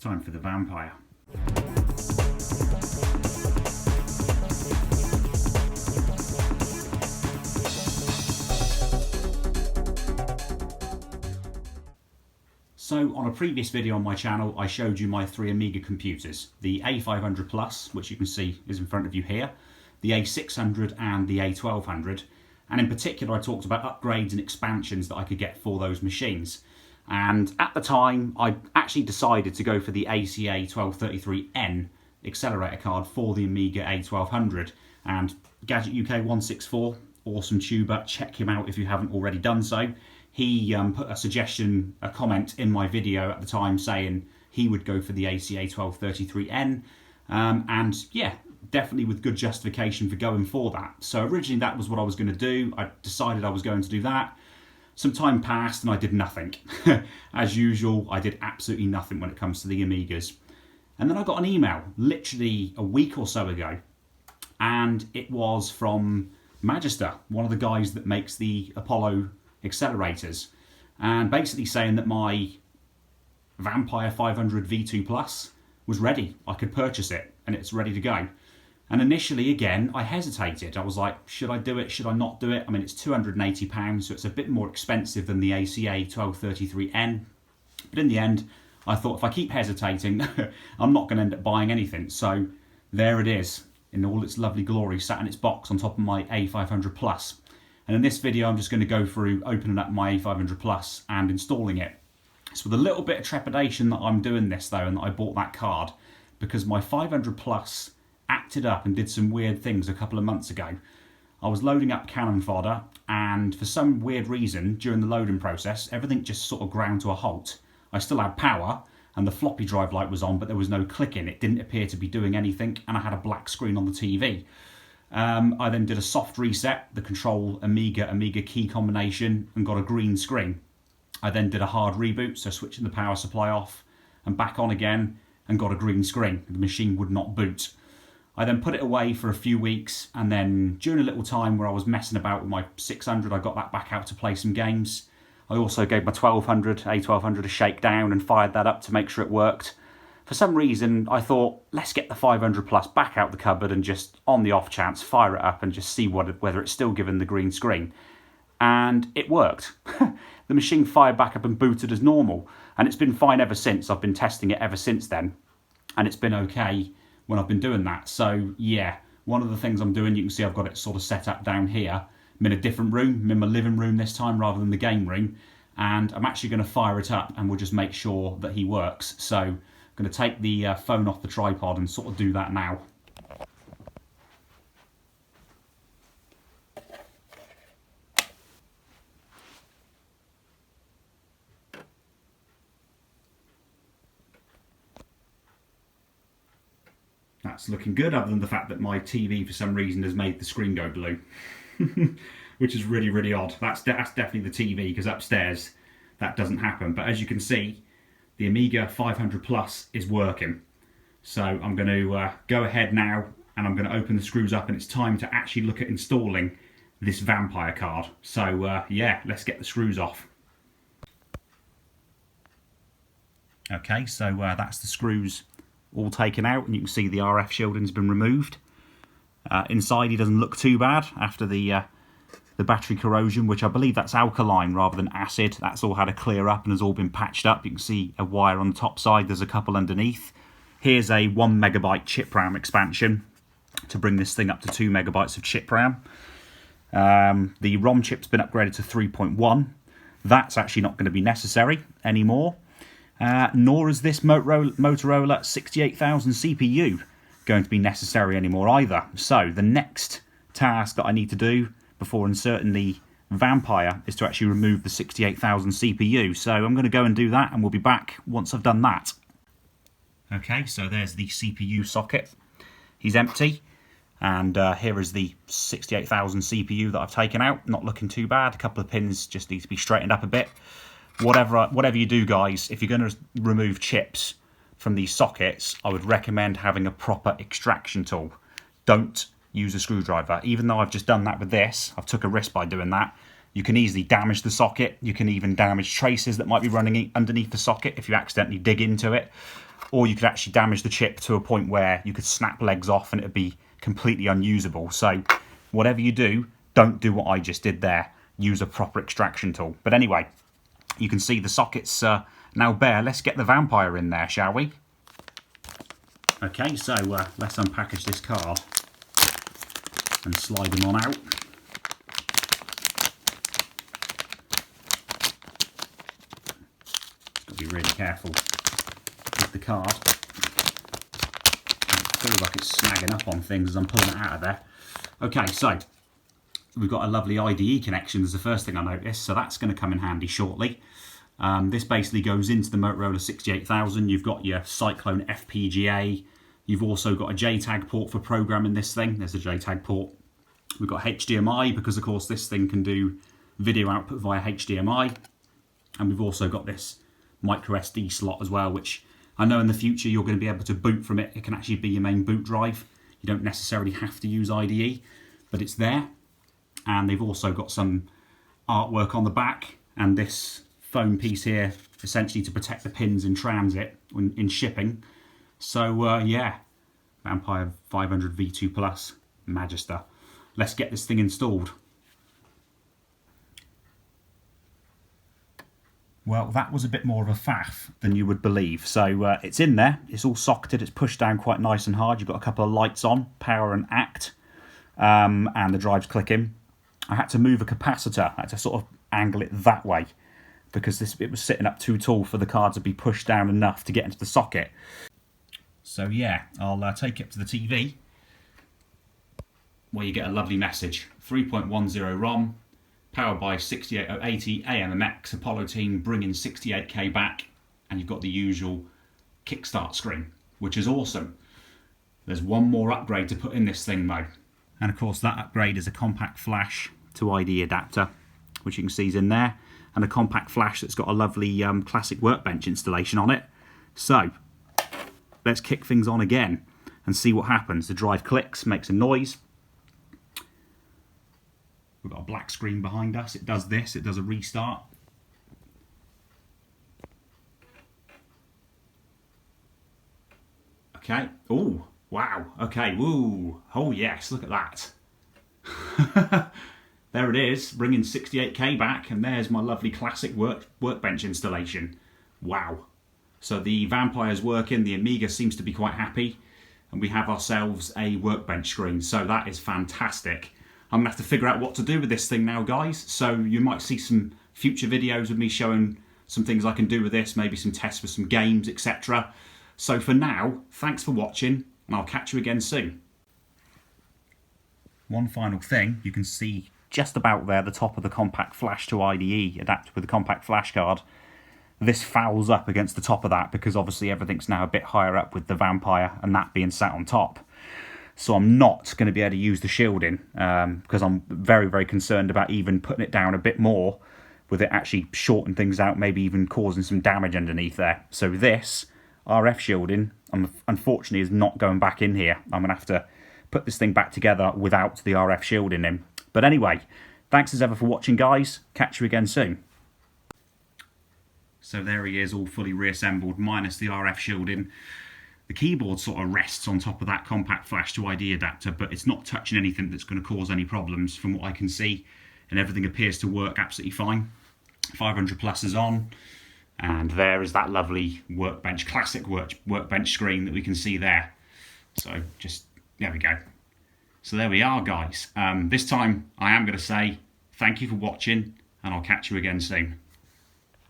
time for the vampire. So on a previous video on my channel, I showed you my three Amiga computers, the A500 Plus, which you can see is in front of you here, the A600 and the A1200, and in particular I talked about upgrades and expansions that I could get for those machines. And at the time, I actually decided to go for the ACA 1233N accelerator card for the Amiga A1200. And Gadget UK 164, awesome tuber, check him out if you haven't already done so. He put a comment in my video at the time saying he would go for the ACA 1233N. And yeah, definitely with good justification for going for that. So originally that was what I was going to do. I decided I was going to do that. Some time passed and I did nothing. As usual, I did absolutely nothing when it comes to the Amigas. And then I got an email literally a week or so ago, and it was from Magister, one of the guys that makes the Apollo accelerators, and basically saying that my Vampire 500 V2 Plus was ready. I could purchase it and it's ready to go. And initially, again, I hesitated. I was like, should I do it? Should I not do it? I mean, it's £280, so it's a bit more expensive than the ACA 1233N. But in the end, I thought if I keep hesitating, I'm not going to end up buying anything. So there it is, in all its lovely glory, sat in its box on top of my A500 Plus. And in this video, I'm just going to go through opening up my A500 Plus and installing it. It's with a little bit of trepidation that I'm doing this, though, and that I bought that card, because my 500 Plus acted up and did some weird things a couple of months ago. I was loading up cannon fodder, and for some weird reason during the loading process everything just sort of ground to a halt. I still had power and the floppy drive light was on, but there was no clicking. It didn't appear to be doing anything, and I had a black screen on the TV. I then did a soft reset, the control Amiga key combination, and got a green screen. I then did a hard reboot, so switching the power supply off and back on again, and got a green screen. The machine would not boot. I then put it away for a few weeks, and then during a little time where I was messing about with my 600, I got that back out to play some games. I also gave my A1200 a shake down and fired that up to make sure it worked. For some reason, I thought, let's get the 500 Plus back out the cupboard and just, on the off chance, fire it up and just see whether it's still giving the green screen. And it worked. The machine fired back up and booted as normal, and it's been fine ever since. I've been testing it ever since then, and it's been okay when I've been doing that. So yeah, one of the things I'm doing, you can see I've got it sort of set up down here. I'm in a different room. I'm in my living room this time rather than the game room, and I'm actually going to fire it up and we'll just make sure that he works. So I'm going to take the phone off the tripod and sort of do that now. That's looking good, other than the fact that my TV for some reason has made the screen go blue. Which is really, really odd. That's definitely the TV, because upstairs that doesn't happen. But as you can see, the Amiga 500 Plus is working. So I'm going to go ahead now and I'm going to open the screws up, and it's time to actually look at installing this Vampire card. So yeah, let's get the screws off. Okay, so that's the screws all taken out, and you can see the RF shielding's been removed. Inside he doesn't look too bad after the battery corrosion, which I believe that's alkaline rather than acid. That's all had to clear up and has all been patched up. You can see a wire on the top side, there's a couple underneath. Here's a 1 megabyte chip RAM expansion to bring this thing up to 2 megabytes of chip RAM. The ROM chip's been upgraded to 3.1. That's actually not going to be necessary anymore. Nor is this Motorola 68000 CPU going to be necessary anymore either. So the next task that I need to do before inserting the Vampire is to actually remove the 68000 CPU. So I'm going to go and do that, and we'll be back once I've done that. Okay, so there's the CPU socket. He's empty, and here is the 68000 CPU that I've taken out. Not looking too bad. A couple of pins just need to be straightened up a bit. Whatever you do, guys, if you're going to remove chips from these sockets, I would recommend having a proper extraction tool. Don't use a screwdriver. Even though I've just done that with this, I've took a risk by doing that. You can easily damage the socket. You can even damage traces that might be running underneath the socket if you accidentally dig into it. or you could actually damage the chip to a point where you could snap legs off and it would be completely unusable. So whatever you do, don't do what I just did there. Use a proper extraction tool. But anyway, you can see the socket's now bare. Let's get the Vampire in there, shall we? Okay, so let's unpackage this card and slide them on out. Got to be really careful with the card. I feel like it's snagging up on things as I'm pulling it out of there. Okay, so we've got a lovely IDE connection is the first thing I noticed, so that's going to come in handy shortly. This basically goes into the Motorola 68000. You've got your Cyclone FPGA. You've also got a JTAG port for programming this thing. There's a JTAG port. We've got HDMI because, of course, this thing can do video output via HDMI. And we've also got this micro SD slot as well, which I know in the future you're going to be able to boot from it. It can actually be your main boot drive. You don't necessarily have to use IDE, but it's there. And they've also got some artwork on the back and this foam piece here essentially to protect the pins in transit in shipping. So yeah, Vampire 500 V2 Plus Magister. Let's get this thing installed. Well, that was a bit more of a faff than you would believe. So it's in there, it's all socketed, it's pushed down quite nice and hard. You've got a couple of lights on, power and act, and the drive's clicking. I had to move a capacitor, I had to sort of angle it that way because it was sitting up too tall for the card to be pushed down enough to get into the socket. So yeah, I'll take it up to the TV where you get a lovely message. 3.10 ROM, powered by 68080 AMMX, Apollo team bringing 68K back, and you've got the usual kickstart screen, which is awesome. There's one more upgrade to put in this thing though. And of course that upgrade is a compact flash to IDE adapter, which you can see is in there, and a compact flash that's got a lovely classic Workbench installation on it. So let's kick things on again and see what happens. The drive clicks, makes a noise. We've got a black screen behind us. It does this, it does a restart. Okay, oh, wow, okay, woo, oh yes, look at that. There it is, bringing 68K back, and there's my lovely classic Workbench installation. Wow. So the Vampire's working, the Amiga seems to be quite happy, and we have ourselves a Workbench screen, so that is fantastic. I'm going to have to figure out what to do with this thing now, guys, so you might see some future videos of me showing some things I can do with this, maybe some tests with some games, etc. So for now, thanks for watching, and I'll catch you again soon. One final thing, you can see just about there, the top of the compact flash to IDE adapter with the compact flash card. This fouls up against the top of that because obviously everything's now a bit higher up with the Vampire and that being sat on top. So I'm not going to be able to use the shielding because I'm very, very concerned about even putting it down a bit more with it actually shorting things out, maybe even causing some damage underneath there. So this RF shielding, unfortunately, is not going back in here. I'm going to have to put this thing back together without the RF shielding in. But anyway, thanks as ever for watching, guys. Catch you again soon. So there he is, all fully reassembled, minus the RF shielding. The keyboard sort of rests on top of that compact flash to IDE adapter, but it's not touching anything that's going to cause any problems from what I can see, and everything appears to work absolutely fine. 500 plus is on, and there is that lovely Workbench, classic Workbench screen that we can see there. So just, there we go. So there we are, guys. This time I am going to say thank you for watching, and I'll catch you again soon.